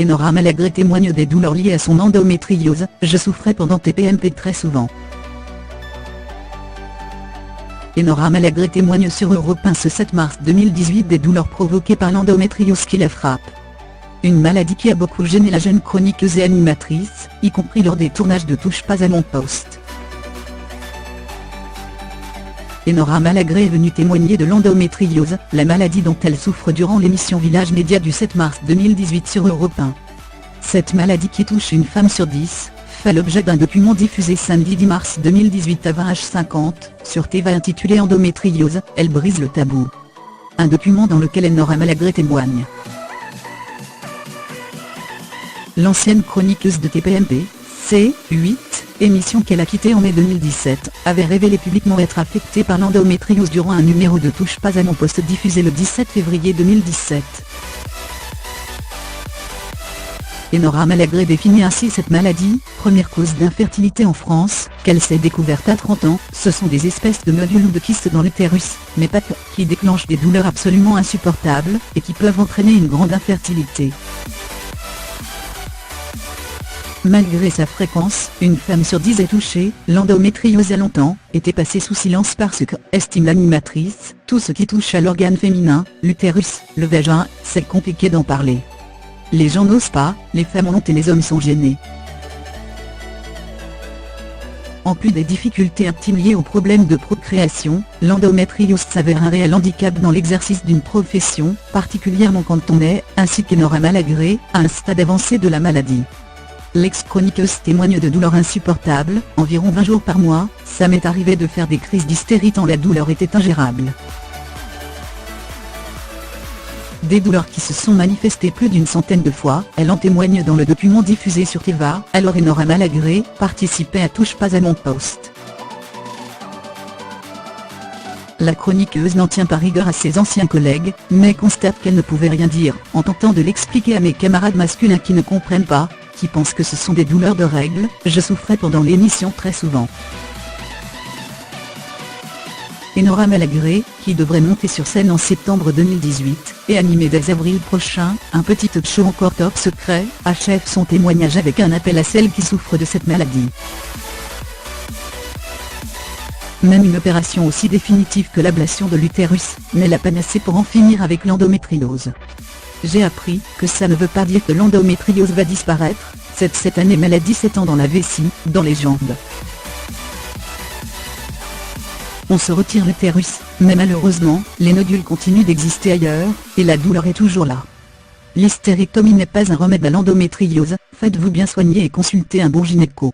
Enora Malagré témoigne des douleurs liées à son endométriose. Je souffrais pendant TPMP très souvent. Enora Malagré témoigne sur Europe 1 ce 7 mars 2018 des douleurs provoquées par l'endométriose qui la frappe. Une maladie qui a beaucoup gêné la jeune chroniqueuse et animatrice, y compris lors des tournages de Touche pas à mon poste. Enora Malagré est venue témoigner de l'endométriose, la maladie dont elle souffre durant l'émission Village Média du 7 mars 2018 sur Europe 1. Cette maladie qui touche une femme sur 10, fait l'objet d'un document diffusé samedi 10 mars 2018 à 20h50, sur TV intitulé Endométriose, elle brise le tabou. Un document dans lequel Enora Malagré témoigne. L'ancienne chroniqueuse de TPMP, C8, émission qu'elle a quittée en mai 2017, avait révélé publiquement être affectée par l'endométriose durant un numéro de Touche pas à mon poste diffusé le 17 février 2017. Enora Malagré définit ainsi cette maladie, première cause d'infertilité en France, qu'elle s'est découverte à 30 ans, ce sont des espèces de nodules ou de kystes dans l'utérus, mais pas que, qui déclenchent des douleurs absolument insupportables, et qui peuvent entraîner une grande infertilité. Malgré sa fréquence, une femme sur 10 est touchée. L'endométriose a longtemps été passée sous silence parce que, estime l'animatrice, tout ce qui touche à l'organe féminin, l'utérus, le vagin, c'est compliqué d'en parler. Les gens n'osent pas, les femmes en ont et les hommes sont gênés. En plus des difficultés intimes liées aux problèmes de procréation, l'endométriose s'avère un réel handicap dans l'exercice d'une profession, particulièrement quand on est, ainsi qu'Enora Malagré, à un stade avancé de la maladie. L'ex-chroniqueuse témoigne de douleurs insupportables, environ 20 jours par mois, ça m'est arrivé de faire des crises d'hystérie tant la douleur était ingérable. Des douleurs qui se sont manifestées plus d'une centaine de fois, elle en témoigne dans le document diffusé sur TV. Alors Enora Malagré participait à Touche pas à mon poste. La chroniqueuse n'en tient pas rigueur à ses anciens collègues, mais constate qu'elle ne pouvait rien dire, en tentant de l'expliquer à mes camarades masculins qui ne comprennent pas, qui pensent que ce sont des douleurs de règles. Je souffrais pendant l'émission très souvent. Enora Malagré, qui devrait monter sur scène en septembre 2018, et animer dès avril prochain, un petit talk show encore top secret, achève son témoignage avec un appel à celles qui souffrent de cette maladie. Même une opération aussi définitive que l'ablation de l'utérus, n'est la panacée pour en finir avec l'endométriose. J'ai appris que ça ne veut pas dire que l'endométriose va disparaître, cette année maladie s'étend dans la vessie, dans les jambes. On se retire l'utérus, mais malheureusement, les nodules continuent d'exister ailleurs, et la douleur est toujours là. L'hystérectomie n'est pas un remède à l'endométriose, faites-vous bien soigner et consultez un bon gynéco.